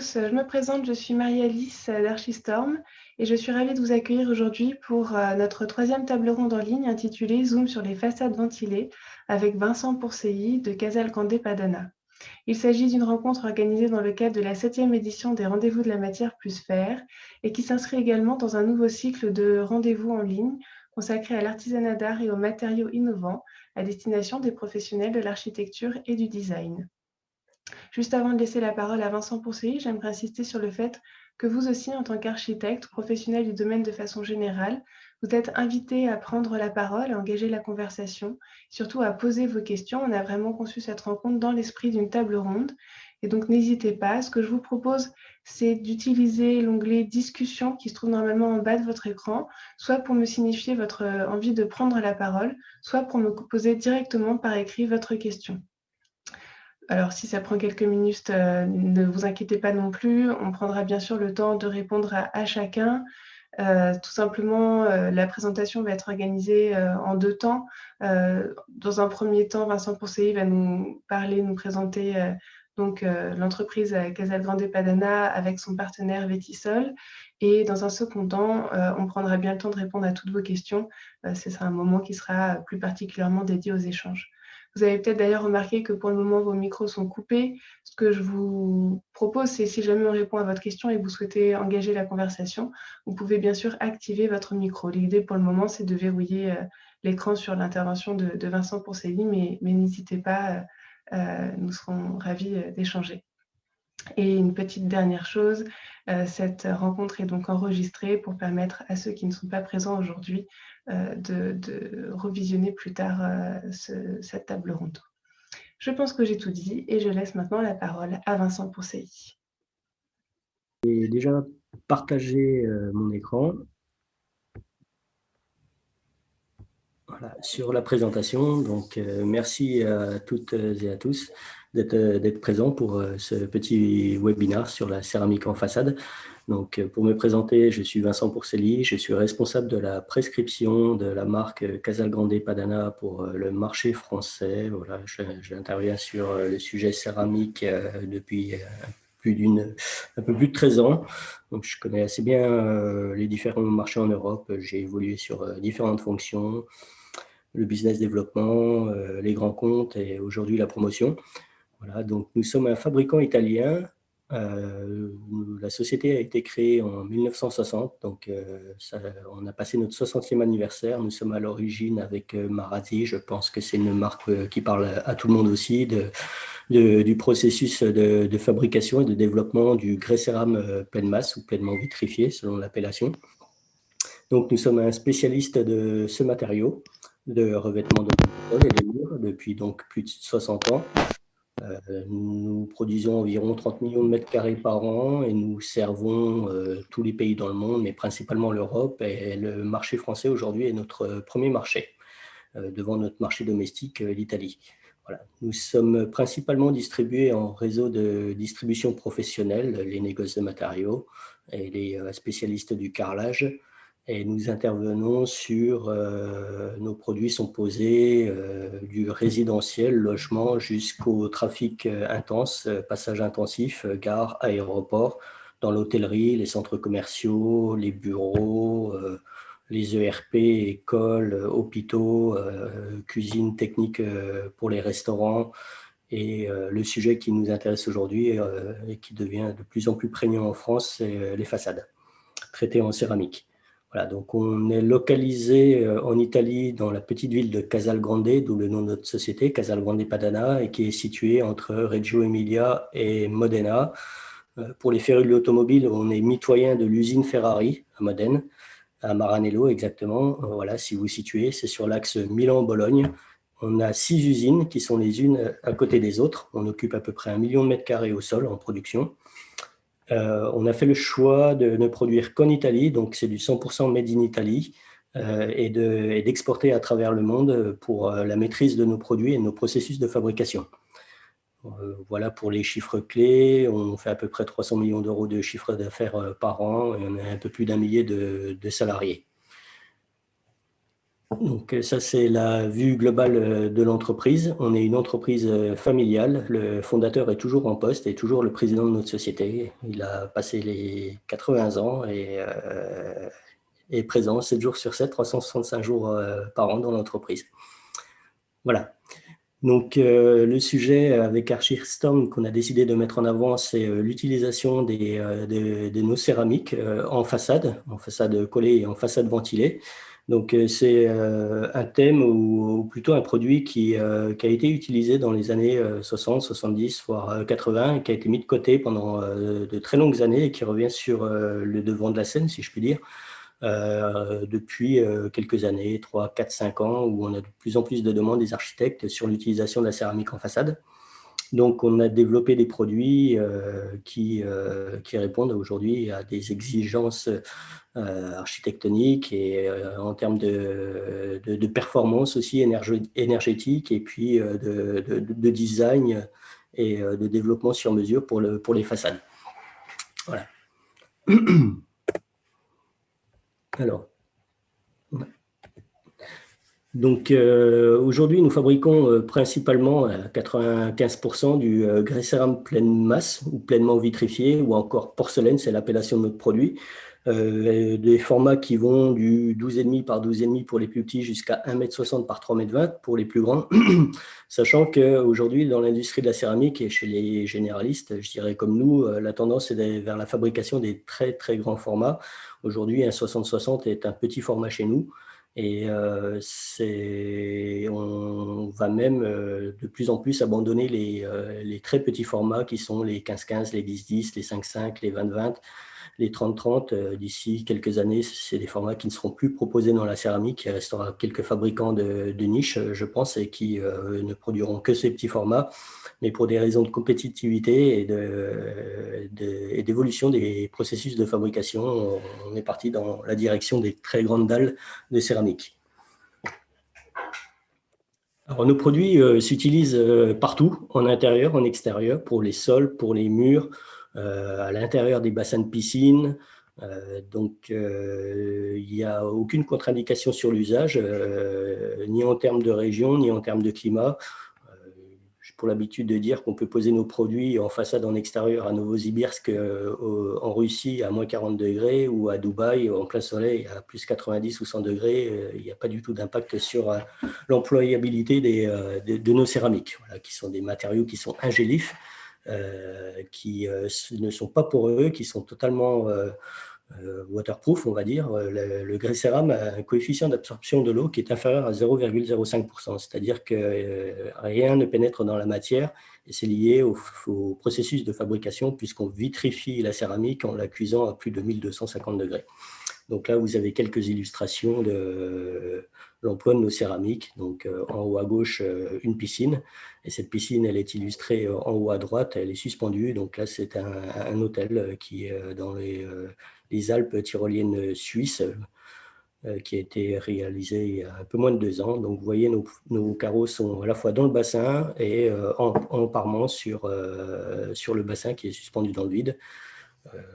tous, je me présente, je suis Marie-Alice d'Archistorm et je suis ravie de vous accueillir aujourd'hui pour notre troisième table ronde en ligne intitulée Zoom sur les façades ventilées avec Vincent Pourcey de Casalgrande Padana. Il s'agit d'une rencontre organisée dans le cadre de la 7e édition des Rendez-vous de la matière plus faire et qui s'inscrit également dans un nouveau cycle de rendez-vous en ligne consacré à l'artisanat d'art et aux matériaux innovants à destination des professionnels de l'architecture et du design. Juste avant de laisser la parole à Vincent Pourcey, j'aimerais insister sur le fait que vous aussi, en tant qu'architecte, professionnel du domaine de façon générale, vous êtes invité à prendre la parole, à engager la conversation, surtout à poser vos questions. On a vraiment conçu cette rencontre dans l'esprit d'une table ronde. Et donc, n'hésitez pas. Ce que je vous propose, c'est d'utiliser l'onglet Discussion qui se trouve normalement en bas de votre écran, soit pour me signifier votre envie de prendre la parole, soit pour me poser directement par écrit votre question. Alors, si ça prend quelques minutes, ne vous inquiétez pas non plus. On prendra bien sûr le temps de répondre à chacun. Tout simplement, la présentation va être organisée en 2 temps. Dans un premier temps, Vincent Pourcey va nous parler, nous présenter l'entreprise Casalgrande Padana avec son partenaire Vetisol. Et dans un second temps, on prendra bien le temps de répondre à toutes vos questions. Ce sera un moment qui sera plus particulièrement dédié aux échanges. Vous avez peut-être d'ailleurs remarqué que pour le moment, vos micros sont coupés. Ce que je vous propose, c'est si jamais on répond à votre question et que vous souhaitez engager la conversation, vous pouvez bien sûr activer votre micro. L'idée pour le moment, c'est de verrouiller l'écran sur l'intervention de Vincent Pourcey, mais n'hésitez pas, nous serons ravis d'échanger. Et une petite dernière chose, cette rencontre est donc enregistrée pour permettre à ceux qui ne sont pas présents aujourd'hui de revisionner plus tard cette table ronde. Je pense que j'ai tout dit et je laisse maintenant la parole à Vincent Pourcey. J'ai déjà partagé mon écran. Voilà, sur la présentation. Donc, merci à toutes et à tous d'être présents pour ce petit webinaire sur la céramique en façade. Donc, pour me présenter, je suis Vincent Pourcey, je suis responsable de la prescription de la marque Casalgrande Padana pour le marché français. Voilà, j'interviens sur le sujet céramique depuis un peu plus de 13 ans. Donc, je connais assez bien les différents marchés en Europe. J'ai évolué sur différentes fonctions, le business développement, les grands comptes et aujourd'hui la promotion. Voilà, donc nous sommes un fabricant italien. La société a été créée en 1960, donc on a passé notre 60e anniversaire. Nous sommes à l'origine avec Marazzi. Je pense que c'est une marque qui parle à tout le monde aussi du processus de fabrication et de développement du grès cérame pleine masse ou pleinement vitrifié selon l'appellation. Donc nous sommes un spécialiste de ce matériau de revêtement de sol et des murs depuis donc plus de 60 ans. Nous produisons environ 30 millions de mètres carrés par an et nous servons tous les pays dans le monde, mais principalement l'Europe. Et le marché français aujourd'hui est notre premier marché, devant notre marché domestique, l'Italie. Voilà. Nous sommes principalement distribués en réseau de distribution professionnelle, les négoces de matériaux et les spécialistes du carrelage. Et nous intervenons sur, nos produits sont posés du résidentiel, logement, jusqu'au trafic intense, passage intensif, gare, aéroport, dans l'hôtellerie, les centres commerciaux, les bureaux, les ERP, écoles, hôpitaux, cuisine technique pour les restaurants. Et le sujet qui nous intéresse aujourd'hui et qui devient de plus en plus prégnant en France, c'est les façades traitées en céramique. Voilà, donc on est localisé en Italie dans la petite ville de Casalgrande, d'où le nom de notre société, Casalgrande Padana, et qui est située entre Reggio Emilia et Modena. Pour les férus de l'automobile, on est mitoyen de l'usine Ferrari à Modène, à Maranello exactement. Voilà, si vous vous situez, c'est sur l'axe Milan-Bologne. On a 6 usines qui sont les unes à côté des autres. On occupe à peu près 1 million de mètres carrés au sol en production. On a fait le choix de ne produire qu'en Italie, donc c'est du 100% made in Italy, et d'exporter à travers le monde pour la maîtrise de nos produits et de nos processus de fabrication. Voilà pour les chiffres clés. On fait à peu près 300 millions d'euros de chiffre d'affaires par an et on a un peu plus d'1 millier de salariés. Donc ça, c'est la vue globale de l'entreprise. On est une entreprise familiale. Le fondateur est toujours en poste et toujours le président de notre société. Il a passé les 80 ans et est présent 7 jours sur 7, 365 jours par an dans l'entreprise. Voilà. Donc, le sujet avec Archistorm qu'on a décidé de mettre en avant, c'est l'utilisation de nos céramiques en façade collée et en façade ventilée. Donc, c'est un thème ou plutôt un produit qui a été utilisé dans les années 60, 70, voire 80, et qui a été mis de côté pendant de très longues années et qui revient sur le devant de la scène, si je puis dire. Depuis quelques années, 3, 4, 5 ans, où on a de plus en plus de demandes des architectes sur l'utilisation de la céramique en façade. Donc, on a développé des produits qui répondent aujourd'hui à des exigences architectoniques et en termes de performance aussi énergétique et puis de design et de développement sur mesure pour les façades. Voilà. Alors, donc aujourd'hui, nous fabriquons principalement à 95% du grès cérame pleine masse ou pleinement vitrifié ou encore porcelaine, c'est l'appellation de notre produit. Des formats qui vont du 12,5 par 12,5 pour les plus petits jusqu'à 1,60 m par 3,20 m pour les plus grands. Sachant qu'aujourd'hui, dans l'industrie de la céramique et chez les généralistes, je dirais comme nous, la tendance est vers la fabrication des très très grands formats. Aujourd'hui, un 60-60 est un petit format chez nous. Et on va même de plus en plus abandonner les très petits formats qui sont les 15-15, les 10-10, les 5-5, les 20-20, les 30-30. D'ici quelques années, c'est des formats qui ne seront plus proposés dans la céramique. Il restera quelques fabricants de niche, je pense, et qui ne produiront que ces petits formats. Mais pour des raisons de compétitivité et d'évolution des processus de fabrication, on est parti dans la direction des très grandes dalles de céramique. Alors, nos produits s'utilisent partout, en intérieur, en extérieur, pour les sols, pour les murs, à l'intérieur des bassins de piscine. Donc, il n'y a aucune contre-indication sur l'usage, ni en termes de région, ni en termes de climat. J'ai pour l'habitude de dire qu'on peut poser nos produits en façade en extérieur à Novosibirsk en Russie à moins 40 degrés ou à Dubaï en plein soleil à plus 90 ou 100 degrés. Il n'y a pas du tout d'impact sur l'employabilité de nos céramiques, voilà, qui sont des matériaux qui sont ingélifs, qui ne sont pas poreux, qui sont totalement waterproof, on va dire. Le grès cérame a un coefficient d'absorption de l'eau qui est inférieur à 0,05%, c'est-à-dire que rien ne pénètre dans la matière et c'est lié au processus de fabrication puisqu'on vitrifie la céramique en la cuisant à plus de 1250 degrés. Donc là, vous avez quelques illustrations de l'emploi de nos céramiques. Donc en haut à gauche, une piscine. Et cette piscine, elle est illustrée en haut à droite, elle est suspendue. Donc là, c'est un hôtel qui est dans les Alpes tyroliennes suisses, qui a été réalisé il y a un peu moins de 2 ans. Donc vous voyez, nos carreaux sont à la fois dans le bassin et en parement sur le bassin qui est suspendu dans le vide.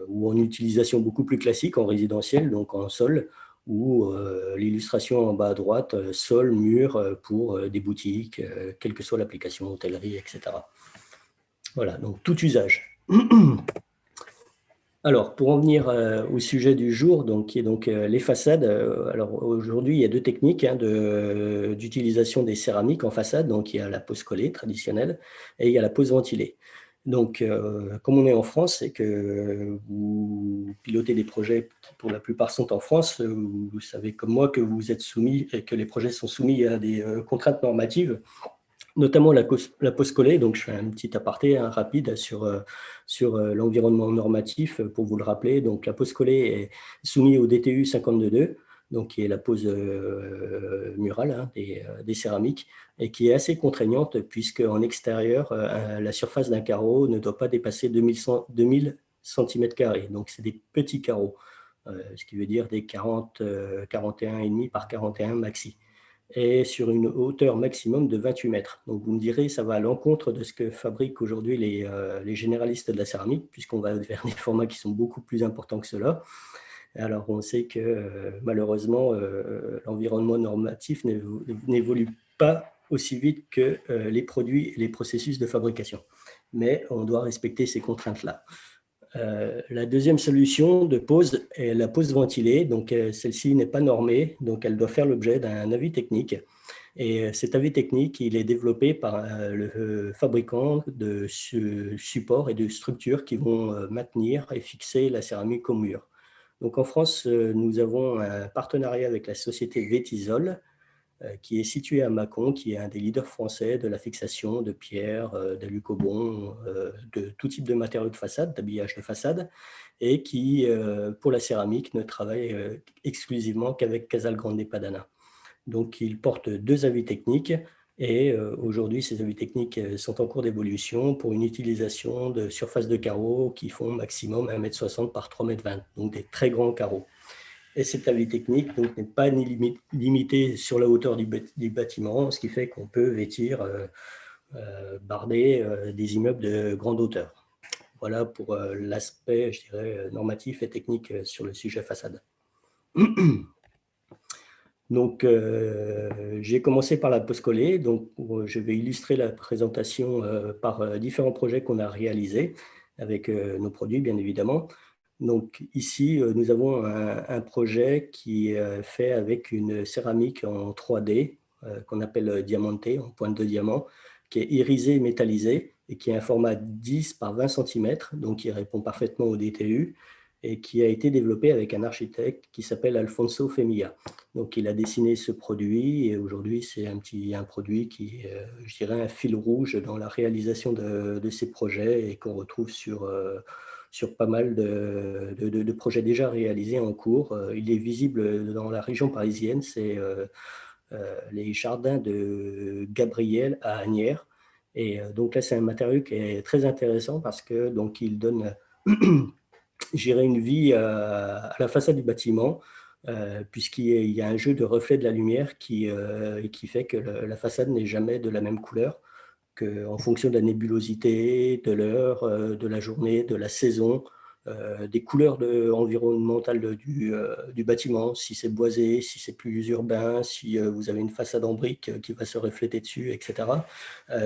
Ou en utilisation beaucoup plus classique, en résidentiel, donc en sol, ou l'illustration en bas à droite, sol, mur, pour des boutiques, quelle que soit l'application, hôtellerie, etc. Voilà, donc tout usage. Alors, pour en venir au sujet du jour, donc, qui est donc les façades. Alors aujourd'hui, il y a 2 techniques d'utilisation des céramiques en façade. Donc, il y a la pose collée traditionnelle et il y a la pose ventilée. Donc, comme on est en France et que vous pilotez des projets qui, pour la plupart, sont en France, vous savez comme moi que vous êtes soumis et que les projets sont soumis à des contraintes normatives, notamment la pose collée. Donc, je fais un petit aparté rapide sur l'environnement normatif pour vous le rappeler. Donc, la pose collée est soumise au DTU 52.2, donc qui est la pose murale des céramiques, et qui est assez contraignante puisque en extérieur, la surface d'un carreau ne doit pas dépasser 2000 cm². Donc, c'est des petits carreaux, ce qui veut dire des 41,5 par 41 maxi, et sur une hauteur maximum de 28 mètres. Donc vous me direz, ça va à l'encontre de ce que fabriquent aujourd'hui les généralistes de la céramique, puisqu'on va vers des formats qui sont beaucoup plus importants que cela. Alors, on sait que malheureusement, l'environnement normatif n'évolue pas aussi vite que les produits et les processus de fabrication. Mais on doit respecter ces contraintes-là. La deuxième solution de pose est la pose ventilée. Donc, celle-ci n'est pas normée, donc elle doit faire l'objet d'un avis technique. Et cet avis technique, il est développé par le fabricant de supports et de structures qui vont maintenir et fixer la céramique au mur. Donc en France, nous avons un partenariat avec la société Vétisol, qui est située à Mâcon, qui est un des leaders français de la fixation de pierres, de lucobon, de tout type de matériaux de façade, d'habillage de façade, et qui, pour la céramique, ne travaille exclusivement qu'avec Casalgrande Padana. Donc, il porte 2 avis techniques et aujourd'hui, ces avis techniques sont en cours d'évolution pour une utilisation de surfaces de carreaux qui font maximum 1,60 m par 3,20 m, donc des très grands carreaux. Et cet avis technique n'est pas limité sur la hauteur du bâtiment, ce qui fait qu'on peut vêtir, barder des immeubles de grande hauteur. Voilà pour l'aspect, je dirais, normatif et technique sur le sujet façade. Donc, j'ai commencé par la pose collée. Donc, je vais illustrer la présentation par différents projets qu'on a réalisés avec nos produits, bien évidemment. Donc, ici, nous avons un projet qui est fait avec une céramique en 3D qu'on appelle diamanté, en pointe de diamant, qui est irisée et métallisée et qui a un format 10 par 20 cm, donc qui répond parfaitement au DTU et qui a été développé avec un architecte qui s'appelle Alfonso Femilla. Donc, il a dessiné ce produit et aujourd'hui, c'est un produit qui est, je dirais, un fil rouge dans la réalisation de ces projets et qu'on retrouve sur pas mal de projets déjà réalisés en cours. Il est visible dans la région parisienne, c'est les jardins de Gabriel à Asnières. Et donc là, c'est un matériau qui est très intéressant parce que donc il donne gérer une vie à la façade du bâtiment, puisqu'il y a un jeu de reflets de la lumière qui fait que la façade n'est jamais de la même couleur, en fonction de la nébulosité, de l'heure, de la journée, de la saison, des couleurs environnementales du bâtiment, si c'est boisé, si c'est plus urbain, si vous avez une façade en briques qui va se refléter dessus, etc.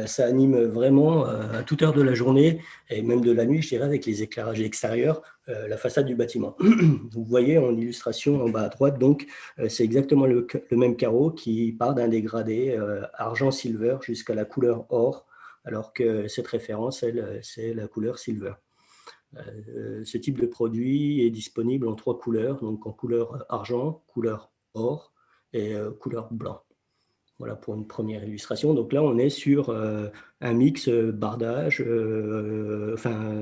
Ça anime vraiment à toute heure de la journée et même de la nuit, je dirais, avec les éclairages extérieurs, la façade du bâtiment. Vous voyez en illustration en bas à droite, donc c'est exactement le même carreau qui part d'un dégradé argent-silver jusqu'à la couleur or, alors que cette référence, elle, c'est la couleur silver. Ce type de produit est disponible en 3 couleurs, donc en couleur argent, couleur or et couleur blanc. Voilà pour une première illustration. Donc là, on est sur un mix bardage,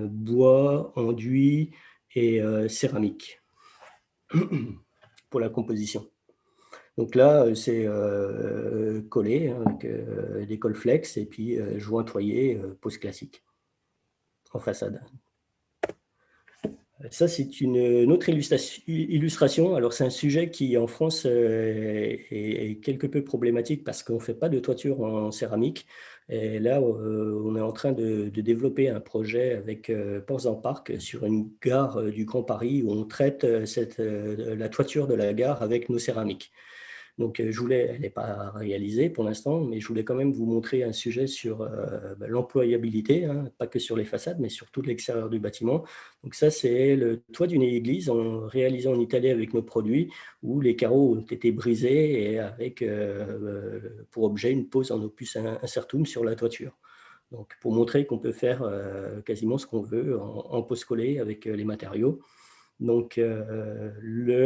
bois, enduit et céramique pour la composition. Donc là, c'est collé avec des cols flex et puis jointoyé, pose classique en façade. Ça, c'est une autre illustration. Alors, c'est un sujet qui, en France, est quelque peu problématique parce qu'on ne fait pas de toiture en céramique. Et là, on est en train de développer un projet avec Ports en Parc sur une gare du Grand Paris où on traite la toiture de la gare avec nos céramiques. Donc, elle n'est pas réalisée pour l'instant, mais je voulais quand même vous montrer un sujet sur l'employabilité, hein, pas que sur les façades, mais sur tout l'extérieur du bâtiment. Donc ça, c'est le toit d'une église réalisé en Italie avec nos produits, où les carreaux ont été brisés et avec pour objet une pose en opus incertum sur la toiture. Donc, pour montrer qu'on peut faire quasiment ce qu'on veut en pose collée avec les matériaux. Donc, le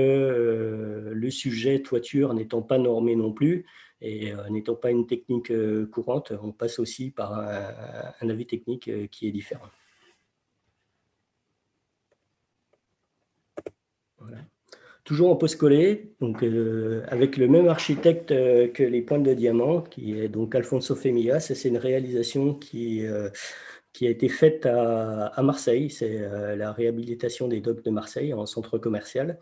sujet toiture n'étant pas normé non plus et n'étant pas une technique courante, on passe aussi par un avis technique qui est différent. Voilà. Toujours en pose collée, donc avec le même architecte que les pointes de diamant, qui est donc Alfonso Femilla. C'est une réalisation qui a été faite à Marseille. C'est la réhabilitation des docks de Marseille en centre commercial.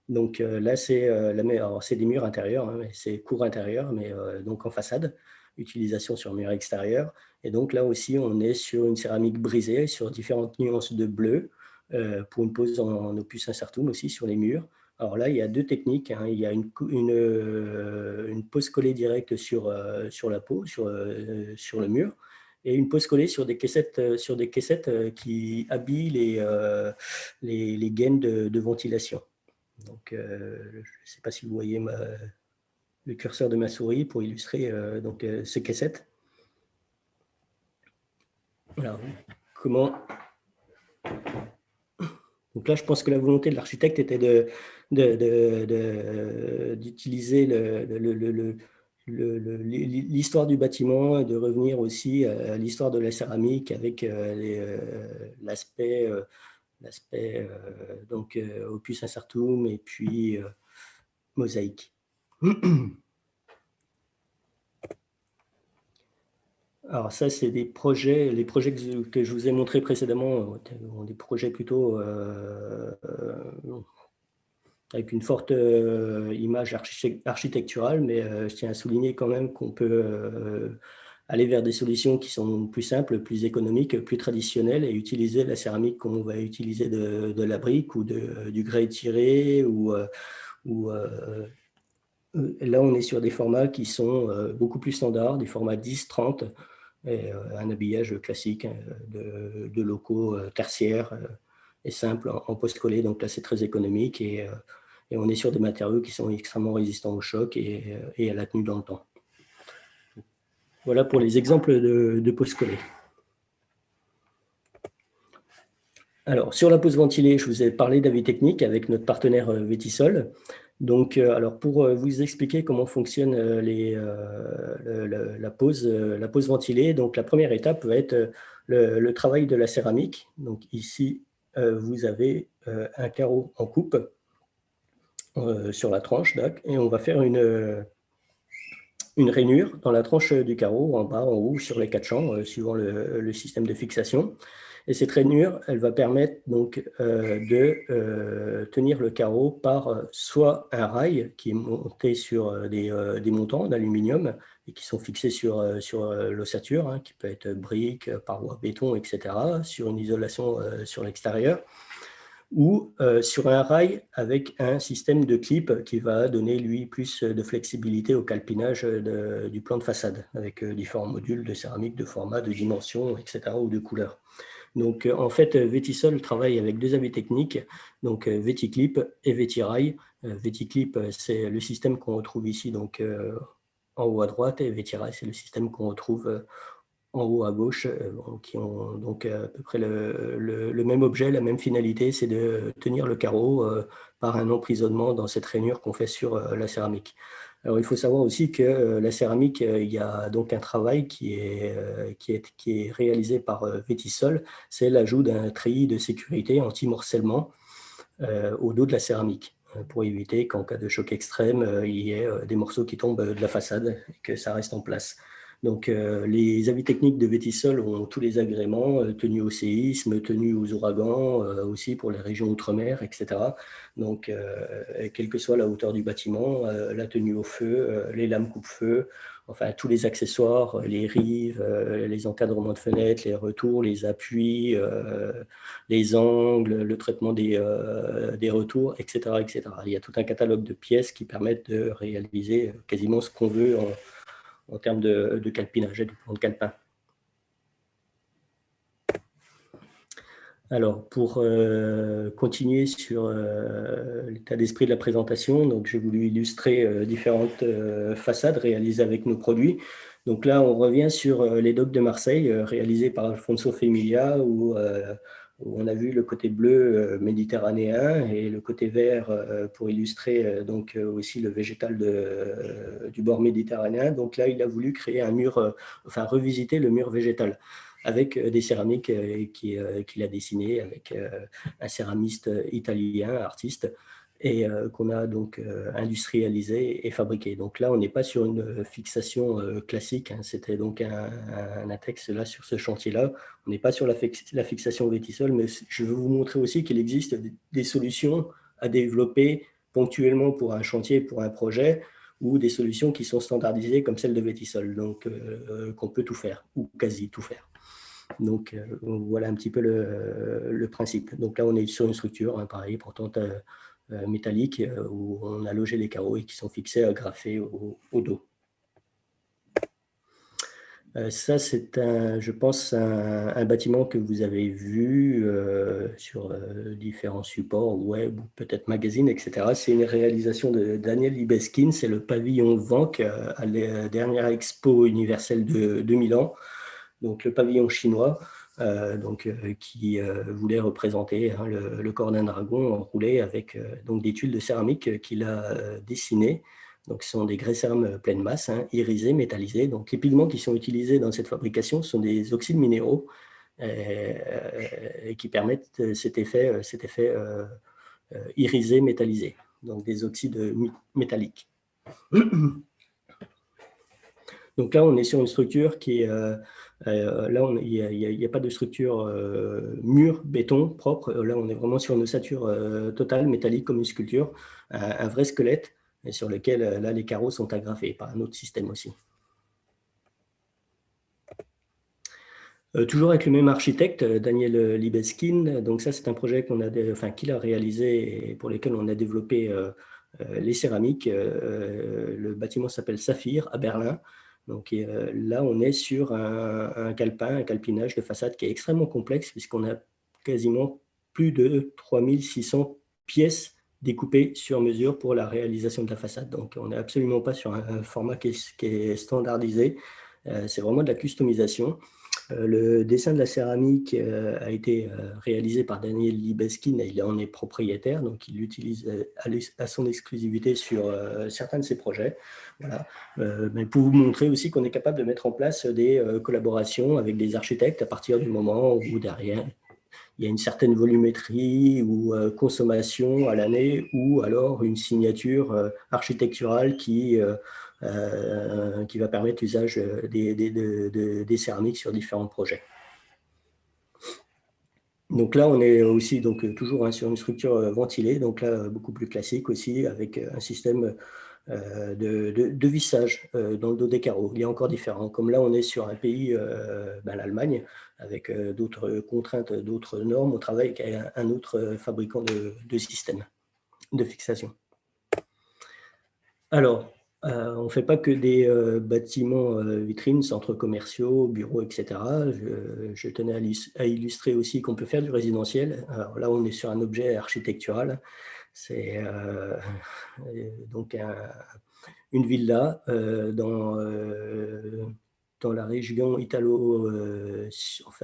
Donc là, c'est des murs intérieurs, hein, c'est cour intérieure, mais donc en façade, utilisation sur mur extérieur. Et donc là aussi, on est sur une céramique brisée, sur différentes nuances de bleu, pour une pose en opus incertum aussi sur les murs. Alors là, il y a deux techniques, hein. Il y a une pose collée directe sur la peau, sur le mur, et une pose collée sur des caissettes qui habillent les gaines de ventilation. Donc, je ne sais pas si vous voyez le curseur de ma souris pour illustrer ces caissettes. Alors, comment... Donc là, je pense que la volonté de l'architecte était d'utiliser l'histoire du bâtiment et de revenir aussi à l'histoire de la céramique avec l'aspect opus incertum et puis mosaïque. Alors ça, c'est les projets que je vous ai montrés précédemment, des projets plutôt avec une forte image architecturale, mais je tiens à souligner quand même qu'on peut aller vers des solutions qui sont plus simples, plus économiques, plus traditionnelles et utiliser la céramique comme on va utiliser de la brique ou du grès tiré là, on est sur des formats qui sont beaucoup plus standards, des formats 10-30, et un habillage classique de locaux tertiaires et simples en post-collé. Donc là, c'est très économique et on est sur des matériaux qui sont extrêmement résistants au choc et à la tenue dans le temps. Voilà pour les exemples de post-collé. Alors, sur la pose ventilée, je vous ai parlé d'avis technique avec notre partenaire Vétisol. Donc, alors pour vous expliquer comment fonctionne la pose ventilée, donc la première étape va être le travail de la céramique. Donc ici, vous avez un carreau en coupe sur la tranche, et on va faire une rainure dans la tranche du carreau, en bas, en haut, sur les quatre champs, suivant le système de fixation. Et cette rainure, elle va permettre donc de tenir le carreau par soit un rail qui est monté sur des montants d'aluminium et qui sont fixés sur l'ossature, hein, qui peut être brique, paroi, béton, etc., sur une isolation sur l'extérieur, ou sur un rail avec un système de clip qui va donner, lui, plus de flexibilité au calpinage du plan de façade, avec différents modules de céramique, de format, de dimension, etc., ou de couleur. Donc, en fait, Vétisol travaille avec deux avis techniques, donc Véticlip et Vétirail. Véticlip, c'est le système qu'on retrouve ici, donc en haut à droite, et Vétirail, c'est le système qu'on retrouve en haut à gauche, qui ont donc à peu près le même objet, la même finalité, c'est de tenir le carreau par un emprisonnement dans cette rainure qu'on fait sur la céramique. Alors, il faut savoir aussi que la céramique, il y a donc un travail qui est réalisé par Vétisol, c'est l'ajout d'un treillis de sécurité anti-morcellement au dos de la céramique, pour éviter qu'en cas de choc extrême, il y ait des morceaux qui tombent de la façade et que ça reste en place. Donc, les avis techniques de Vétisol ont tous les agréments, tenue au séisme, tenue aux ouragans, aussi pour les régions outre-mer, etc. Donc, quelle que soit la hauteur du bâtiment, la tenue au feu, les lames coupe-feu, enfin, tous les accessoires, les rives, les encadrements de fenêtres, les retours, les appuis, les angles, le traitement des retours, etc., etc. Il y a tout un catalogue de pièces qui permettent de réaliser quasiment ce qu'on veut en termes de calpinage et de plan de calepin. Alors, pour continuer sur l'état d'esprit de la présentation, donc j'ai voulu illustrer différentes façades réalisées avec nos produits. Donc là, on revient sur les docks de Marseille, réalisés par Alfonso Femilia, où on a vu le côté bleu méditerranéen et le côté vert pour illustrer donc aussi le végétal du bord méditerranéen. Donc là, il a voulu créer un mur, enfin revisiter le mur végétal avec des céramiques qu'il a dessinées avec un céramiste italien, artiste, et qu'on a donc industrialisé et fabriqué. Donc là, on n'est pas sur une fixation classique, hein. C'était donc un texte là sur ce chantier-là. On n'est pas sur la fixation Vétisol, mais je veux vous montrer aussi qu'il existe des solutions à développer ponctuellement pour un chantier, pour un projet, ou des solutions qui sont standardisées comme celle de Vétisol, donc qu'on peut tout faire, ou quasi tout faire. Donc, voilà un petit peu le principe. Donc là, on est sur une structure, hein, pareil, portante métalliques où on a logé les carreaux et qui sont fixés agrafés au dos. Ça, c'est je pense, un bâtiment que vous avez vu sur différents supports, web, ou peut-être magazines, etc. C'est une réalisation de Daniel Libeskind, c'est le pavillon Vank à la dernière expo universelle de Milan, donc le pavillon chinois, qui voulait représenter le corps d'un dragon enroulé avec donc des tuiles de céramique qu'il a dessinées. Donc, ce sont des grès-cérame pleine masse, irisés, métallisés. Donc, les pigments qui sont utilisés dans cette fabrication sont des oxydes minéraux et qui permettent cet effet irisé, métallisé. Donc, des oxydes métalliques. Donc là, on est sur une structure qui est... là, il n'y a pas de structure mur, béton, propre. Là, on est vraiment sur une ossature totale, métallique, comme une sculpture, un vrai squelette, et sur lequel, là, les carreaux sont agrafés par un autre système aussi. Toujours avec le même architecte, Daniel Libeskind. Donc ça, c'est un projet qu'il a réalisé et pour lequel on a développé les céramiques. Le bâtiment s'appelle Saphir à Berlin. Donc là, on est sur un calpinage de façade qui est extrêmement complexe puisqu'on a quasiment plus de 3600 pièces découpées sur mesure pour la réalisation de la façade. Donc on n'est absolument pas sur un format qui est standardisé. C'est vraiment de la customisation. Le dessin de la céramique a été réalisé par Daniel Libeskind et il en est propriétaire, donc il l'utilise à son exclusivité sur certains de ses projets. Voilà. Mais pour vous montrer aussi qu'on est capable de mettre en place des collaborations avec des architectes à partir du moment où derrière il y a une certaine volumétrie ou consommation à l'année ou alors une signature architecturale qui va permettre l'usage des céramiques sur différents projets. Donc là, on est aussi toujours sur une structure ventilée, donc là, beaucoup plus classique aussi, avec un système de vissage dans le dos des carreaux. Il y a encore différents. Comme là, on est sur un pays, l'Allemagne, avec d'autres contraintes, d'autres normes. On travaille avec un autre fabricant de systèmes de fixation. Alors, on ne fait pas que des bâtiments vitrines, centres commerciaux, bureaux, etc. Je tenais à illustrer aussi qu'on peut faire du résidentiel. Alors là, on est sur un objet architectural. C'est donc une villa dans la région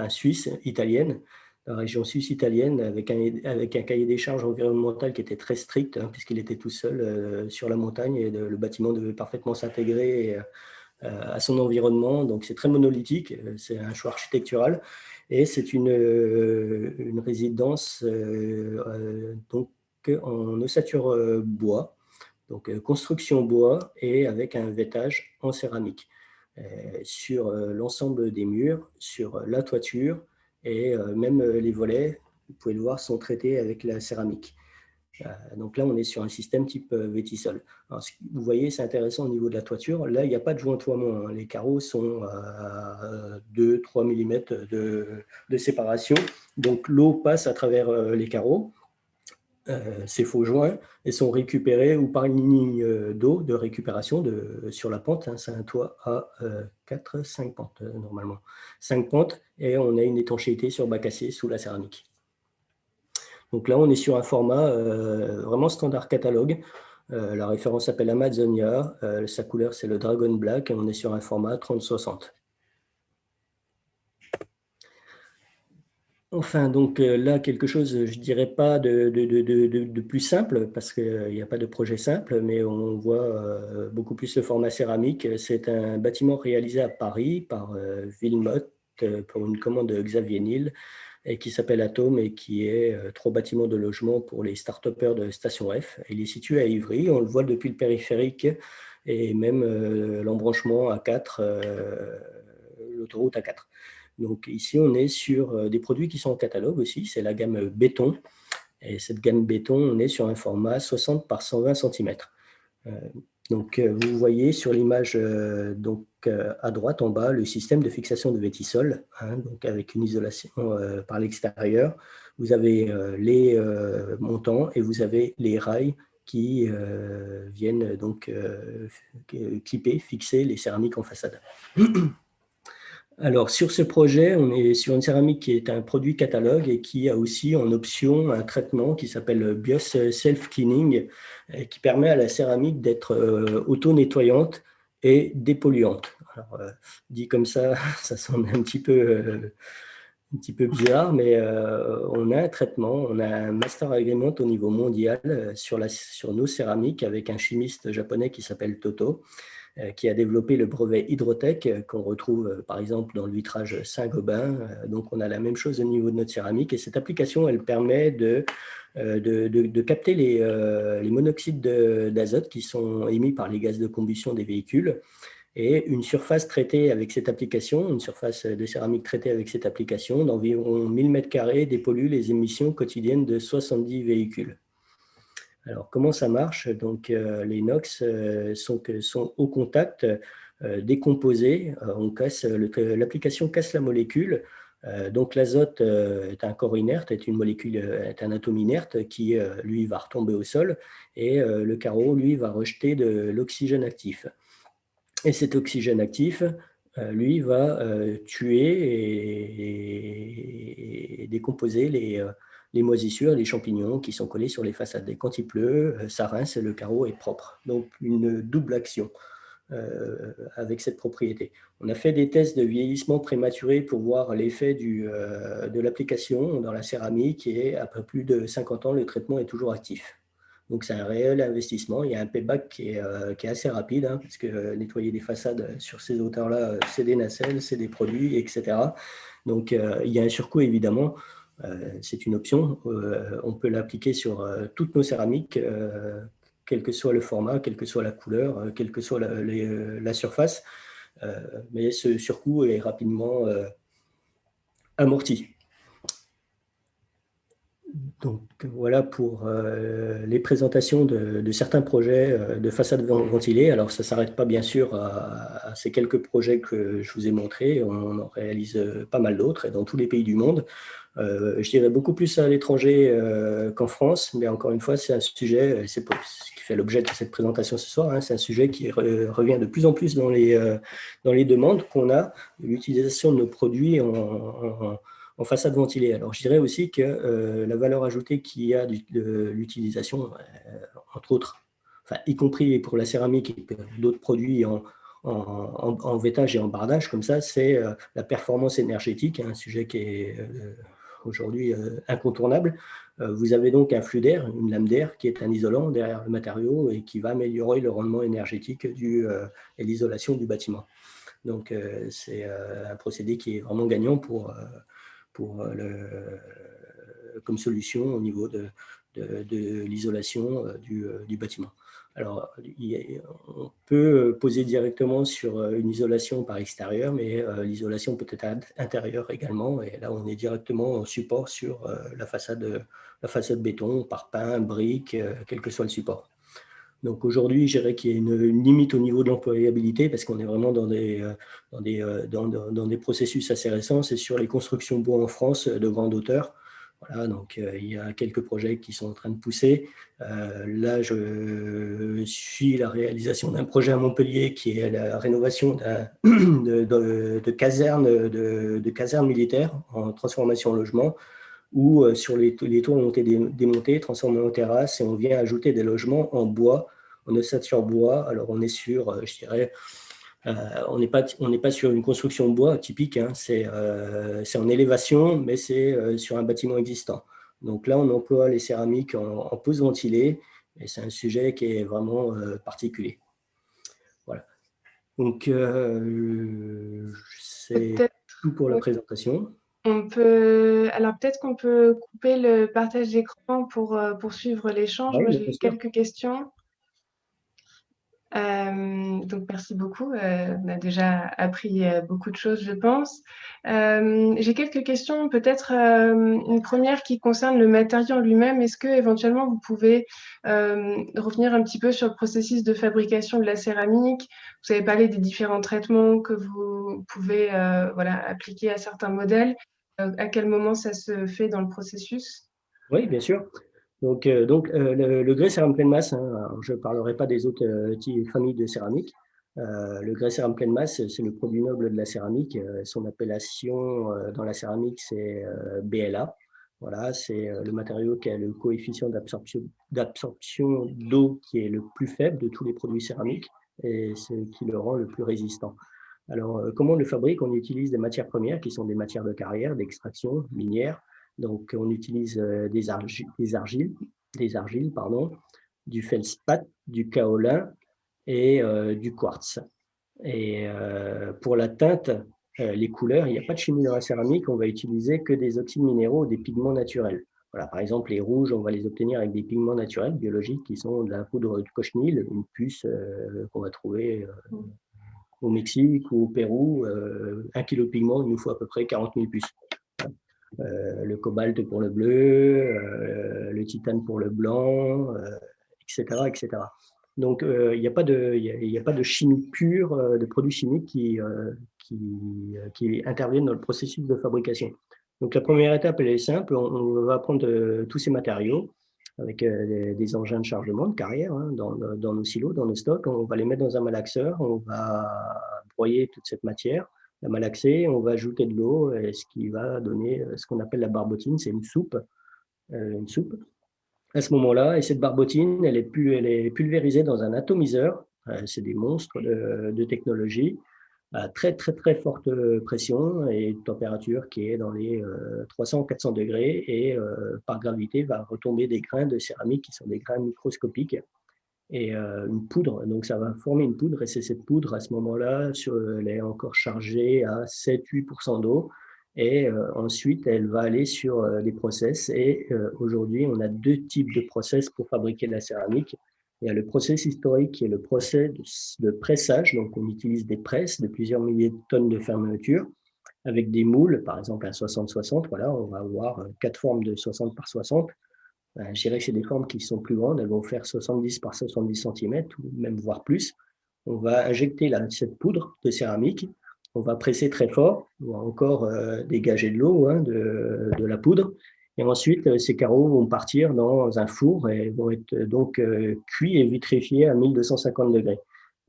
suisse, italienne, la région suisse-italienne, avec un cahier des charges environnemental qui était très strict, puisqu'il était tout seul sur la montagne et le bâtiment devait parfaitement s'intégrer à son environnement. Donc, c'est très monolithique, c'est un choix architectural. Et c'est une résidence donc, en ossature bois, donc construction bois et avec un vêtage en céramique sur l'ensemble des murs, sur la toiture et même les volets, vous pouvez le voir, sont traités avec la céramique. Donc là, on est sur un système type Vétisol. Alors, vous voyez, c'est intéressant au niveau de la toiture. Là, il n'y a pas de jointoiement. Les carreaux sont à 2-3 mm de séparation. Donc l'eau passe à travers les carreaux. Ces faux joints et sont récupérés ou par une ligne d'eau de récupération sur la pente. C'est un toit à 4-5 pentes normalement. 5 pentes et on a une étanchéité sur bac acier sous la céramique. Donc là, on est sur un format vraiment standard catalogue. La référence s'appelle Amazonia. Sa couleur, c'est le Dragon Black et on est sur un format 30-60. Enfin, donc là, quelque chose, je ne dirais pas de plus simple, parce qu'il n'y a pas de projet simple, mais on voit beaucoup plus le format céramique. C'est un bâtiment réalisé à Paris par Villemotte pour une commande de Xavier Niel, et qui s'appelle Atome et qui est 3 bâtiments de logement pour les start-upers de Station F. Il est situé à Ivry, on le voit depuis le périphérique et même l'embranchement A4, l'autoroute A4. Donc ici, on est sur des produits qui sont en catalogue aussi, c'est la gamme béton. Et cette gamme béton, on est sur un format 60 par 120 cm. Donc vous voyez sur l'image à droite en bas le système de fixation de Vétisol, donc avec une isolation par l'extérieur. Vous avez les montants et vous avez les rails qui viennent donc clipper, fixer les céramiques en façade. Alors, sur ce projet, on est sur une céramique qui est un produit catalogue et qui a aussi en option un traitement qui s'appelle BIOS Self-Cleaning, qui permet à la céramique d'être auto-nettoyante et dépolluante. Alors, dit comme ça semble un petit peu bizarre, mais on a un traitement, on a un master agreement au niveau mondial sur nos céramiques avec un chimiste japonais qui s'appelle Toto, qui a développé le brevet Hydrotech qu'on retrouve par exemple dans le vitrage Saint-Gobain. Donc on a la même chose au niveau de notre céramique et cette application elle permet de capter les monoxydes d'azote qui sont émis par les gaz de combustion des véhicules. Et une surface traitée avec cette application, une surface de céramique traitée avec cette application d'environ 1000 m² dépollue les émissions quotidiennes de 70 véhicules. Alors, comment ça marche? Donc, les NOx sont au contact, décomposés. L'application casse la molécule. Donc, l'azote est un corps inerte, est une molécule, est un atome inerte qui, lui, va retomber au sol. Et le carreau, lui, va rejeter de l'oxygène actif. Et cet oxygène actif, lui, va tuer et décomposer les moisissures, les champignons qui sont collés sur les façades. Et quand il pleut, ça rince et le carreau est propre. Donc, une double action avec cette propriété. On a fait des tests de vieillissement prématuré pour voir l'effet de l'application dans la céramique et après plus de 50 ans, le traitement est toujours actif. Donc, c'est un réel investissement. Il y a un payback qui est assez rapide, hein, parce que nettoyer des façades sur ces hauteurs-là, c'est des nacelles, c'est des produits, etc. Donc, il y a un surcoût, évidemment. C'est une option. On peut l'appliquer sur toutes nos céramiques, quel que soit le format, quelle que soit la couleur, quelle que soit la surface. Mais ce surcoût est rapidement amorti. Donc voilà pour les présentations de certains projets de façades ventilées. Alors ça ne s'arrête pas bien sûr à ces quelques projets que je vous ai montrés. On en réalise pas mal d'autres dans tous les pays du monde. Je dirais beaucoup plus à l'étranger qu'en France, mais encore une fois, c'est un sujet, c'est ce qui fait l'objet de cette présentation ce soir, hein, c'est un sujet qui revient de plus en plus dans les demandes qu'on a, l'utilisation de nos produits en façade ventilée. Alors, je dirais aussi que la valeur ajoutée qu'il y a de l'utilisation, entre autres, enfin, y compris pour la céramique et d'autres produits en vêtage et en bardage, comme ça, c'est la performance énergétique, un sujet qui est aujourd'hui incontournable. Vous avez donc un flux d'air, une lame d'air qui est un isolant derrière le matériau et qui va améliorer le rendement énergétique et l'isolation du bâtiment. Donc, c'est un procédé qui est vraiment gagnant comme solution au niveau de l'isolation du bâtiment. Alors, on peut poser directement sur une isolation par extérieur, mais l'isolation peut être intérieure également. Et là, on est directement en support sur la façade béton, par pain, briques, quel que soit le support. Donc aujourd'hui, je dirais qu'il y a une limite au niveau de l'employabilité parce qu'on est vraiment dans des processus assez récents. C'est sur les constructions bois en France de grande hauteur. Voilà, donc il y a quelques projets qui sont en train de pousser. Là, je suis la réalisation d'un projet à Montpellier qui est la rénovation de casernes militaires en transformation en logement, où sur les tours ont été démontés, transformés en terrasses, et on vient ajouter des logements en bois, en ossature bois. Alors on est sur, je dirais, on n'est pas sur une construction de bois typique, hein, c'est en élévation, mais c'est sur un bâtiment existant. Donc là, on emploie les céramiques en pose ventilée, et c'est un sujet qui est vraiment particulier. Voilà. Donc, c'est tout pour la présentation. Alors peut-être qu'on peut couper le partage d'écran pour poursuivre l'échange. Oui, Moi, bien j'ai sûr. quelques questions. Donc merci beaucoup. On a déjà appris beaucoup de choses, je pense. J'ai quelques questions, peut-être une première qui concerne le matériau en lui-même. Est-ce que éventuellement vous pouvez revenir un petit peu sur le processus de fabrication de la céramique? Vous avez parlé des différents traitements que vous pouvez voilà, appliquer à certains modèles. À quel moment ça se fait dans le processus? Oui, bien sûr. Donc, le grès cérame pleine masse, hein, je ne parlerai pas des autres familles de céramique. Le grès cérame pleine masse, c'est le produit noble de la céramique. Son appellation dans la céramique, c'est BLA. Voilà, c'est le matériau qui a le coefficient d'absorption d'eau qui est le plus faible de tous les produits céramiques et ce qui le rend le plus résistant. Alors, comment on le fabrique? On utilise des matières premières qui sont des matières de carrière, d'extraction minière. Donc, on utilise des argiles, pardon, du feldspath, du kaolin et du quartz. Et pour la teinte, les couleurs, il n'y a pas de chimie dans la céramique, on va utiliser que des oxydes minéraux ou des pigments naturels. Voilà, par exemple, les rouges, on va les obtenir avec des pigments naturels, biologiques, qui sont de la poudre de cochenille, une puce qu'on va trouver au Mexique ou au Pérou. 1 kilo de pigment, il nous faut à peu près 40 000 puces. Le cobalt pour le bleu, le titane pour le blanc, etc., etc. Donc, il n'y a pas de chimie pure, de produits chimiques qui interviennent dans le processus de fabrication. Donc, la première étape, elle est simple. On va prendre tous ces matériaux avec des engins de chargement, de carrière, hein, dans nos silos, dans nos stocks. On va les mettre dans un malaxeur. On va broyer toute cette matière, la malaxer. On va ajouter de l'eau, ce qui va donner ce qu'on appelle la barbotine. C'est une soupe. Une soupe à ce moment-là, et cette barbotine, elle est pulvérisée dans un atomiseur. C'est des monstres de technologie à très, très, très forte pression et une température qui est dans les 300-400 degrés. Et par gravité, va retomber des grains de céramique qui sont des grains microscopiques et une poudre. Donc, ça va former une poudre. Et c'est cette poudre, à ce moment-là, elle est encore chargée à 7-8% d'eau. Et ensuite, elle va aller sur des process. Et aujourd'hui, on a 2 types de process pour fabriquer de la céramique. Il y a le process historique qui est le process de pressage. Donc, on utilise des presses de plusieurs milliers de tonnes de fermeture avec des moules, par exemple un 60-60. Voilà, on va avoir 4 formes de 60 par 60. Je dirais que c'est des formes qui sont plus grandes. Elles vont faire 70 par 70 cm ou même voire plus. On va injecter cette poudre de céramique. On va presser très fort. On va encore dégager de l'eau, hein, de la poudre. Et ensuite, ces carreaux vont partir dans un four et vont être donc cuits et vitrifiés à 1250 degrés.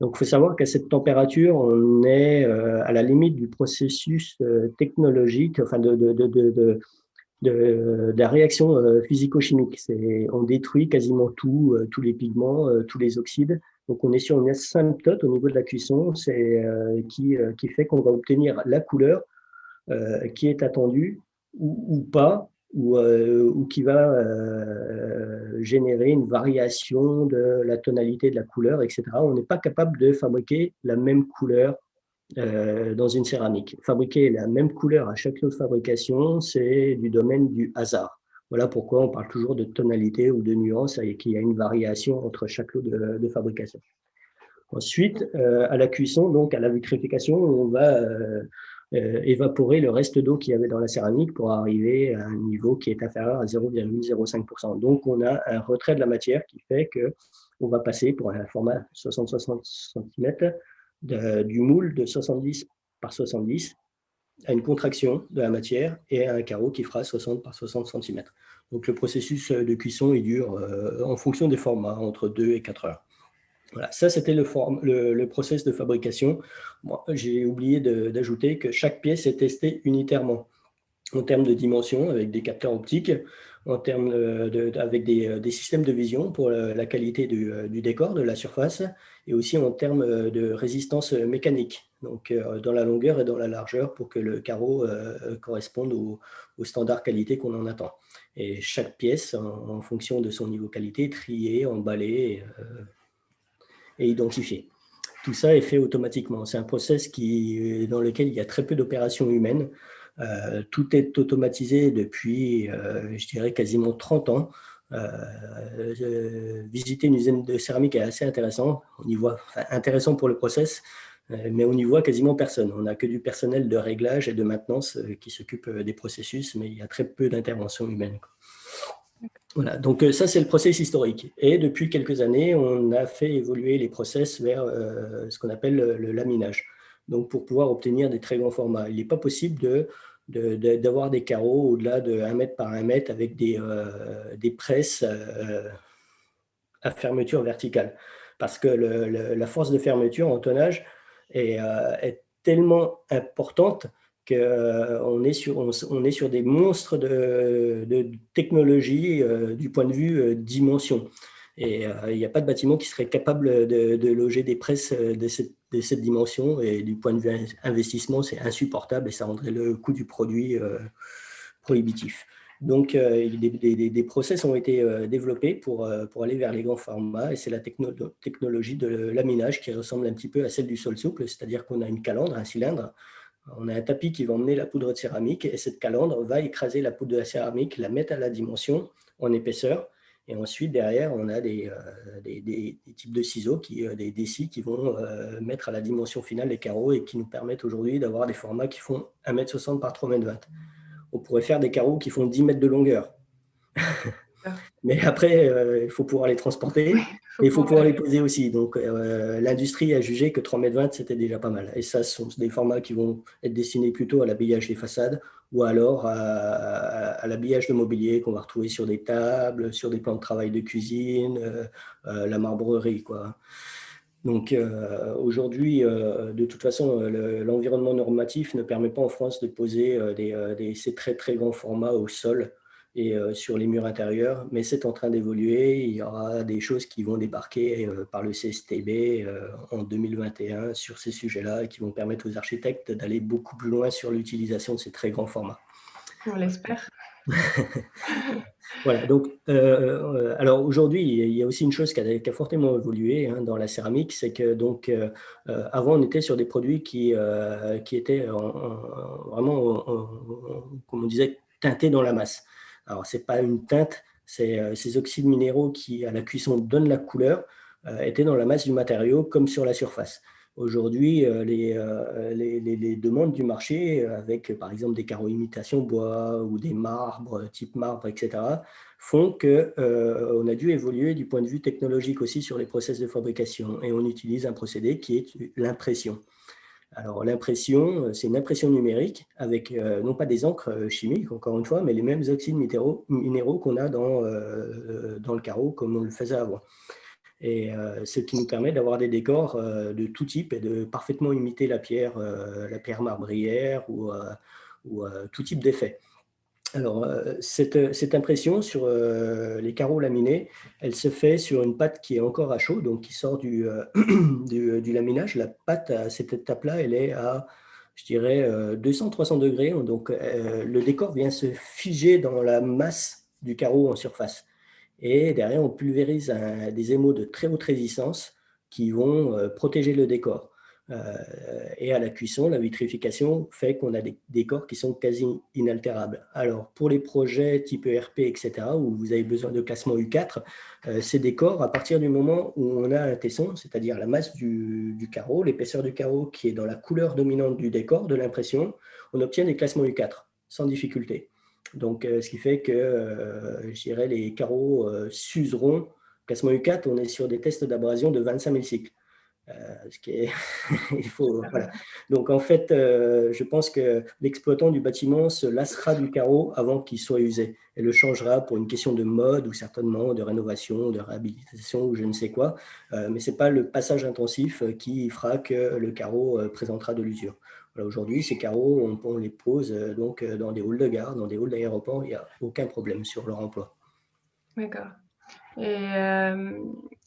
Donc, il faut savoir qu'à cette température, on est à la limite du processus technologique, enfin de la réaction physico-chimique. On détruit quasiment tout, tous les pigments, tous les oxydes. Donc, on est sur une asymptote au niveau de la cuisson qui fait qu'on va obtenir la couleur qui est attendue ou pas, ou qui va générer une variation de la tonalité de la couleur, etc. On n'est pas capable de fabriquer la même couleur dans une céramique. Fabriquer la même couleur à chaque lot de fabrication, c'est du domaine du hasard. Voilà pourquoi on parle toujours de tonalité ou de nuance et qu'il y a une variation entre chaque lot de fabrication. Ensuite, à la cuisson, donc à la vitrification, on va évaporer le reste d'eau qu'il y avait dans la céramique pour arriver à un niveau qui est inférieur à 0,05%. Donc, on a un retrait de la matière qui fait qu'on va passer pour un format 60-60 cm du moule de 70 par 70 à une contraction de la matière et à un carreau qui fera 60 par 60 cm. Donc le processus de cuisson, il dure en fonction des formats, entre 2 et 4 heures. Voilà, ça c'était le process de fabrication. Bon, j'ai oublié d'ajouter que chaque pièce est testée unitairement en termes de dimension avec des capteurs optiques, en termes avec des systèmes de vision pour la qualité du décor, de la surface, et aussi en termes de résistance mécanique, donc dans la longueur et dans la largeur pour que le carreau corresponde au standard qualité qu'on en attend. Et chaque pièce, en fonction de son niveau qualité, est triée, emballée et identifiée. Tout ça est fait automatiquement. C'est un process dans lequel il y a très peu d'opérations humaines. Tout est automatisé depuis, je dirais, quasiment 30 ans. Visiter une usine de céramique est assez intéressant. On y voit, intéressant pour le process, mais on n'y voit quasiment personne. On n'a que du personnel de réglage et de maintenance qui s'occupe des processus, mais il y a très peu d'intervention humaine. Voilà, donc ça c'est le process historique. Et depuis quelques années, on a fait évoluer les process vers ce qu'on appelle le laminage. Donc pour pouvoir obtenir des très grands formats. Il n'est pas possible de d'avoir des carreaux au-delà de 1 mètre par 1 mètre avec des presses à fermeture verticale. Parce que la force de fermeture en tonnage est tellement importante qu'on est sur des monstres de technologie du point de vue dimension. Et il n'y a pas de bâtiment qui serait capable de loger des presses de cette dimension. Et du point de vue investissement, c'est insupportable et ça rendrait le coût du produit prohibitif. Donc, des process ont été développés pour aller vers les grands formats, et c'est la technologie de laminage qui ressemble un petit peu à celle du sol souple, c'est-à-dire qu'on a une calandre, un cylindre, on a un tapis qui va emmener la poudre de céramique, et cette calandre va écraser la poudre de la céramique, la mettre à la dimension en épaisseur, et ensuite derrière on a des types de ciseaux, des scies qui vont mettre à la dimension finale les carreaux et qui nous permettent aujourd'hui d'avoir des formats qui font 1,60 m par 3,20 m. On pourrait faire des carreaux qui font 10 mètres de longueur. Mais après, il faut pouvoir les transporter et il faut pouvoir les poser aussi. Donc, l'industrie a jugé que 3,20 m, c'était déjà pas mal. Et ça, ce sont des formats qui vont être destinés plutôt à l'habillage des façades ou alors à l'habillage de mobilier qu'on va retrouver sur des tables, sur des plans de travail de cuisine, la marbrerie, quoi. Donc aujourd'hui, de toute façon, l'environnement normatif ne permet pas en France de poser ces très très grands formats au sol et sur les murs intérieurs, mais c'est en train d'évoluer. Il y aura des choses qui vont débarquer par le CSTB en 2021 sur ces sujets-là et qui vont permettre aux architectes d'aller beaucoup plus loin sur l'utilisation de ces très grands formats. On l'espère. Voilà, donc, alors aujourd'hui, il y a aussi une chose qui a fortement évolué dans la céramique, c'est que donc, avant, on était sur des produits qui étaient vraiment, comme on disait, teintés dans la masse. Alors, ce n'est pas une teinte, c'est ces oxydes minéraux qui, à la cuisson, donnent la couleur, étaient dans la masse du matériau comme sur la surface. Aujourd'hui, les demandes du marché, avec par exemple des carreaux imitation bois ou des marbres, type marbre, etc., font qu'on a dû évoluer du point de vue technologique aussi sur les process de fabrication. Et on utilise un procédé qui est l'impression. Alors l'impression, c'est une impression numérique avec non pas des encres chimiques, encore une fois, mais les mêmes oxydes minéraux qu'on a dans le carreau comme on le faisait avant. Et ce qui nous permet d'avoir des décors de tout type et de parfaitement imiter la pierre marbrière ou tout type d'effet. Alors, cette impression sur les carreaux laminés, elle se fait sur une pâte qui est encore à chaud, donc qui sort du laminage. La pâte, à cette étape-là, elle est à, je dirais, 200-300 degrés. Donc, le décor vient se figer dans la masse du carreau en surface. Et derrière, on pulvérise des émaux de très haute résistance qui vont protéger le décor. Et à la cuisson, la vitrification fait qu'on a des décors qui sont quasi inaltérables. Alors, pour les projets type ERP, etc., où vous avez besoin de classement U4, ces décors, à partir du moment où on a un tesson, c'est-à-dire la masse du carreau, l'épaisseur du carreau qui est dans la couleur dominante du décor, de l'impression, on obtient des classements U4 sans difficulté. Donc, ce qui fait que, je dirais, les carreaux s'useront. Classement U4, on est sur des tests d'abrasion de 25 000 cycles. Ce qui est, il faut, voilà. Donc, en fait, je pense que l'exploitant du bâtiment se lassera du carreau avant qu'il soit usé et le changera pour une question de mode ou certainement de rénovation, de réhabilitation ou je ne sais quoi. Mais ce n'est pas le passage intensif qui fera que le carreau présentera de l'usure. Voilà, aujourd'hui, ces carreaux, on les pose donc dans des halls de gare, dans des halls d'aéroport, il n'y a aucun problème sur leur emploi. D'accord. Et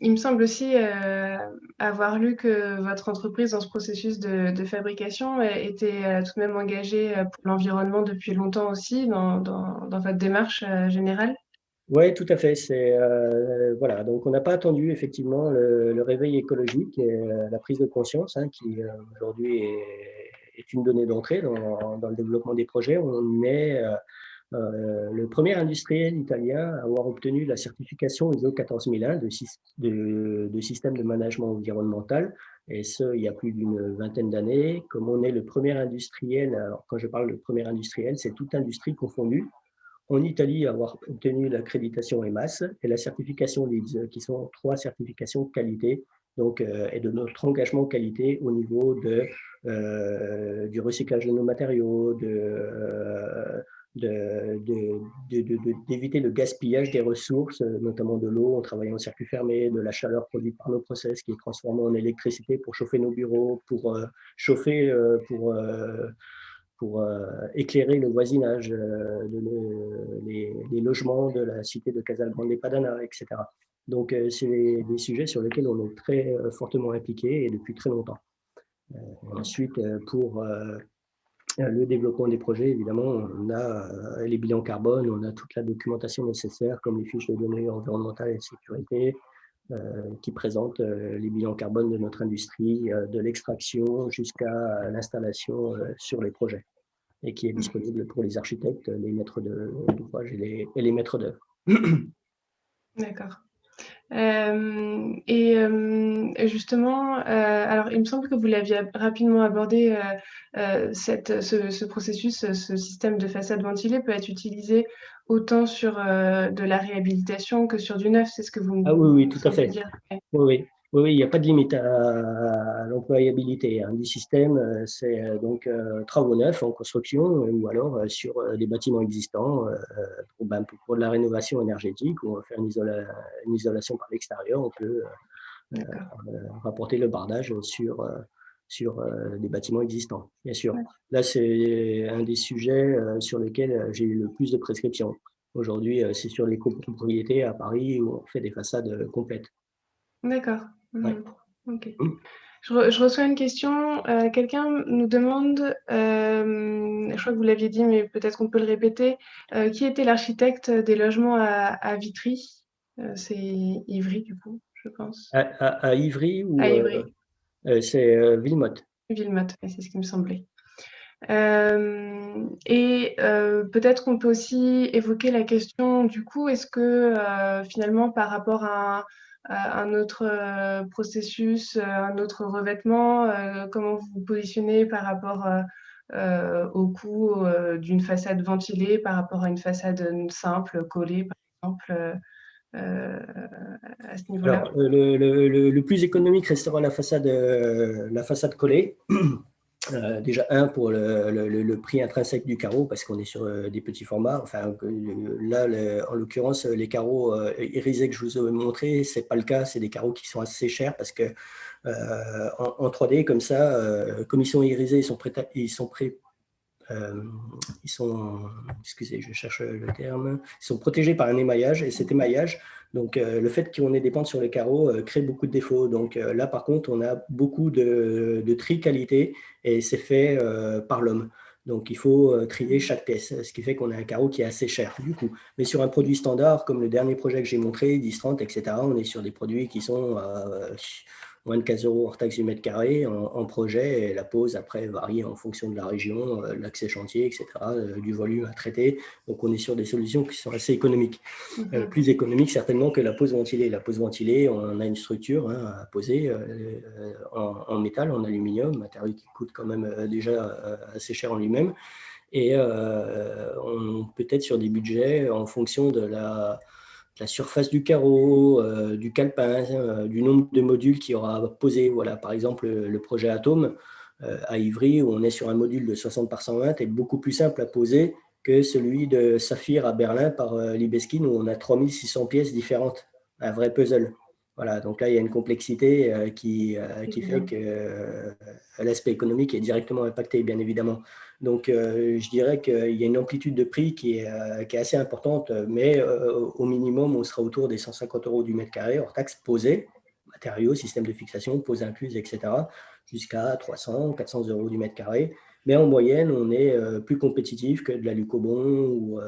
il me semble aussi avoir lu que votre entreprise, dans ce processus de fabrication, était tout de même engagée pour l'environnement depuis longtemps aussi, dans votre démarche générale. Oui, tout à fait. Voilà. Donc, on n'a pas attendu effectivement le réveil écologique et la prise de conscience, qui aujourd'hui est une donnée d'entrée dans le développement des projets. On est le premier industriel italien à avoir obtenu la certification ISO 14001 de système de management environnemental, et ce, il y a plus d'une vingtaine d'années. Comme on est le premier industriel, alors quand je parle de premier industriel, c'est toute industrie confondue, en Italie à avoir obtenu l'accréditation EMAS et la certification LEED, qui sont 3 certifications qualité donc, et de notre engagement qualité au niveau du recyclage de nos matériaux, d'éviter le gaspillage des ressources, notamment de l'eau en travaillant en circuit fermé, de la chaleur produite par nos process qui est transformée en électricité pour chauffer nos bureaux, pour chauffer, pour éclairer le voisinage, les logements de la cité de Casalgrande Padana, etc. Donc, c'est des sujets sur lesquels on est très fortement impliqué et depuis très longtemps. Ensuite, pour le développement des projets, évidemment, on a les bilans carbone, on a toute la documentation nécessaire, comme les fiches de données environnementales et de sécurité, qui présentent les bilans carbone de notre industrie, de l'extraction jusqu'à l'installation sur les projets, et qui est disponible pour les architectes, les maîtres d'ouvrage et les maîtres d'œuvre. D'accord. Justement, alors il me semble que vous l'aviez rapidement abordé, ce processus, ce système de façade ventilée peut être utilisé autant sur de la réhabilitation que sur du neuf, c'est ce que vous Ah oui, tout à semblez fait. dire. Oui, il n'y a pas de limite à l'employabilité du système. C'est donc travaux neufs en construction ou alors sur des bâtiments existants pour de la rénovation énergétique ou on va faire une isolation par l'extérieur. On peut rapporter le bardage sur des bâtiments existants, bien sûr. Ouais. Là, c'est un des sujets sur lesquels j'ai eu le plus de prescriptions. Aujourd'hui, c'est sur les copropriétés à Paris où on fait des façades complètes. D'accord. Ouais. Ok. Je reçois une question. Quelqu'un nous demande, je crois que vous l'aviez dit, mais peut-être qu'on peut le répéter, qui était l'architecte des logements à Vitry? C'est Ivry, du coup, je pense. À Ivry ou À Ivry, c'est Villemotte. Villemotte, ouais, c'est ce qui me semblait. Peut-être qu'on peut aussi évoquer la question du coup, est-ce que finalement par rapport à un autre processus, un autre revêtement, comment vous vous positionnez par rapport au coût d'une façade ventilée par rapport à une façade simple, collée par exemple, à ce niveau-là? Alors, le plus économique restera la façade collée. Déjà, pour le prix intrinsèque du carreau, parce qu'on est sur des petits formats. Enfin, là, en l'occurrence, les carreaux irisés que je vous ai montrés, ce n'est pas le cas. C'est des carreaux qui sont assez chers parce que en 3D, comme ça, comme ils sont irisés, excusez, je cherche le terme, ils sont protégés par un émaillage, et cet émaillage, donc le fait qu'on ait des pentes sur les carreaux crée beaucoup de défauts. Donc là, par contre, on a beaucoup de tri qualité et c'est fait par l'homme. Donc il faut trier chaque pièce, ce qui fait qu'on a un carreau qui est assez cher du coup. Mais sur un produit standard, comme le dernier projet que j'ai montré, 10-30, etc., on est sur des produits qui sont moins de 15 € hors taxe du mètre carré en projet, et la pose après varie en fonction de la région, l'accès chantier, etc., du volume à traiter. Donc on est sur des solutions qui sont assez économiques. Plus économiques certainement que la pose ventilée. La pose ventilée, on a une structure à poser en métal, en aluminium, matériau qui coûte quand même déjà assez cher en lui-même. Et on peut être sur des budgets en fonction de la surface du carreau, du calepin, du nombre de modules qu'il y aura à poser. Voilà, par exemple, le projet Atome à Ivry, où on est sur un module de 60 par 120, est beaucoup plus simple à poser que celui de Saphir à Berlin par Libeskin, où on a 3600 pièces différentes, un vrai puzzle. Voilà, donc là, il y a une complexité qui fait que l'aspect économique est directement impacté, bien évidemment. Donc, je dirais qu'il y a une amplitude de prix qui est assez importante, mais au minimum, on sera autour des 150 € du mètre carré, hors taxe posée, matériaux, système de fixation, pose incluse, etc., jusqu'à 300, 400 € du mètre carré. Mais en moyenne, on est plus compétitif que de la Lucobon ou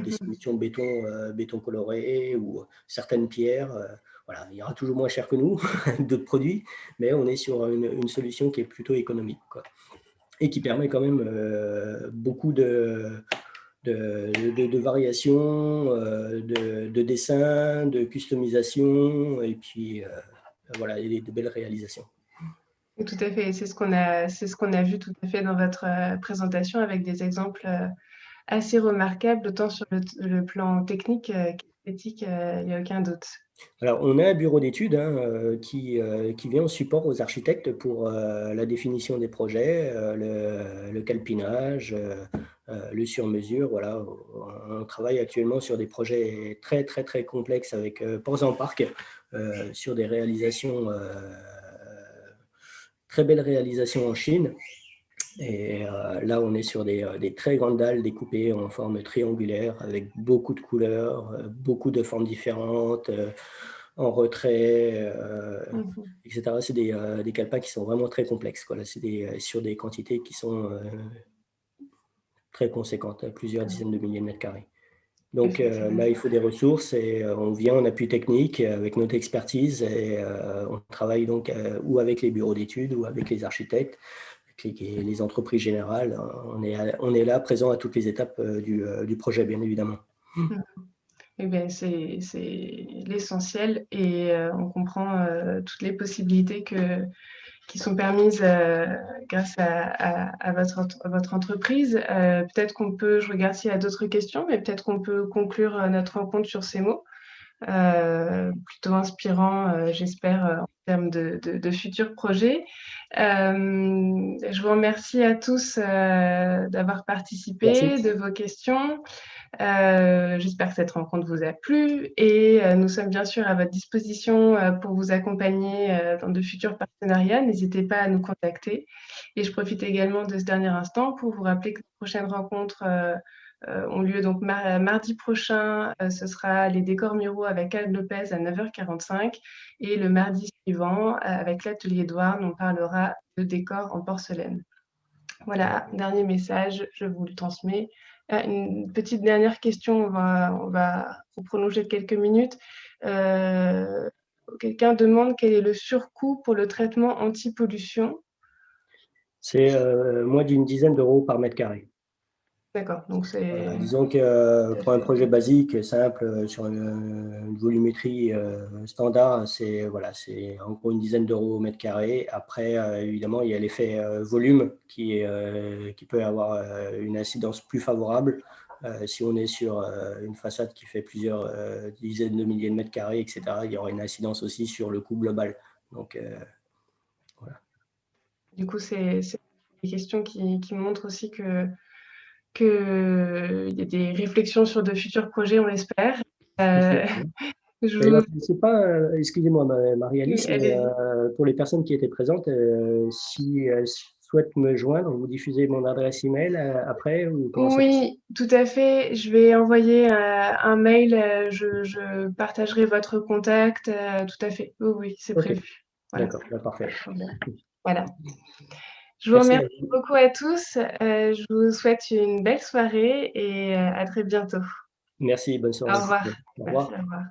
des solutions béton coloré ou certaines pierres. Voilà, il y aura toujours moins cher que nous, d'autres produits, mais on est sur une solution qui est plutôt économique, quoi, et qui permet quand même beaucoup de variations, de dessins, de customisation, et puis voilà, et de belles réalisations. Tout à fait, c'est ce qu'on a vu tout à fait dans votre présentation avec des exemples assez remarquables, autant sur le plan technique esthétique, il n'y a aucun doute. Alors, on a un bureau d'études hein, qui vient en support aux architectes pour la définition des projets, le calpinage, le sur-mesure. Voilà. On travaille actuellement sur des projets très, très, très complexes avec Ports en Parc, sur des réalisations, très belles réalisations en Chine. Et là, on est sur des très grandes dalles découpées en forme triangulaire avec beaucoup de couleurs, beaucoup de formes différentes, en retrait, etc. C'est des calpas qui sont vraiment très complexes, quoi. Là, c'est sur des quantités qui sont très conséquentes, plusieurs dizaines de milliers de mètres carrés. Donc là, il faut des ressources et on vient en appui technique avec notre expertise et on travaille donc ou avec les bureaux d'études ou avec les architectes, les entreprises générales. On est là, présent à toutes les étapes du projet, bien évidemment. Eh bien, c'est l'essentiel et on comprend toutes les possibilités qui sont permises grâce à votre entreprise. Peut-être qu'on peut, je regarde s'il y a d'autres questions, mais peut-être qu'on peut conclure notre rencontre sur ces mots. Plutôt inspirant, j'espère, en termes de futurs projets. Je vous remercie à tous d'avoir Merci. participé, de vos questions. J'espère que cette rencontre vous a plu et nous sommes bien sûr à votre disposition pour vous accompagner dans de futurs partenariats. N'hésitez pas à nous contacter. Et je profite également de ce dernier instant pour vous rappeler que les prochaines rencontres ont lieu donc mardi prochain. Ce sera les décors muraux avec Anne Lopez à 9h45 et le mardi suivant avec l'atelier Edouard, on parlera de décors en porcelaine. Voilà, dernier message, je vous le transmets. Une petite dernière question, on va vous prolonger de quelques minutes. Quelqu'un demande quel est le surcoût pour le traitement anti-pollution. C'est moins d'une dizaine d'euros par mètre carré. D'accord, donc c'est... Disons que pour un projet basique, simple, sur une volumétrie standard, c'est voilà, en gros une dizaine d'euros au mètre carré. Après, évidemment, il y a l'effet volume qui peut avoir une incidence plus favorable. Si on est sur une façade qui fait plusieurs dizaines de milliers de mètres carrés, etc., il y aura une incidence aussi sur le coût global. Donc, voilà. Du coup, c'est des questions qui montrent aussi qu'il y a des réflexions sur de futurs projets, on l'espère. C'est pas, excusez-moi Marie-Alice, mais Allez-y. pour les personnes qui étaient présentes, si elles souhaitent me joindre, vous diffusez mon adresse email après ou comment ça se passe? Oui, tout à fait. Je vais envoyer un mail. Je partagerai votre contact. Tout à fait. Oui, oui, c'est Ok, prévu. Voilà, d'accord, pas parfait. de problème. Voilà. Je vous Merci à remercie vous. beaucoup à tous. Je vous souhaite une belle soirée et à très bientôt. Merci, bonne Au soirée. revoir. Au Merci, revoir. au revoir.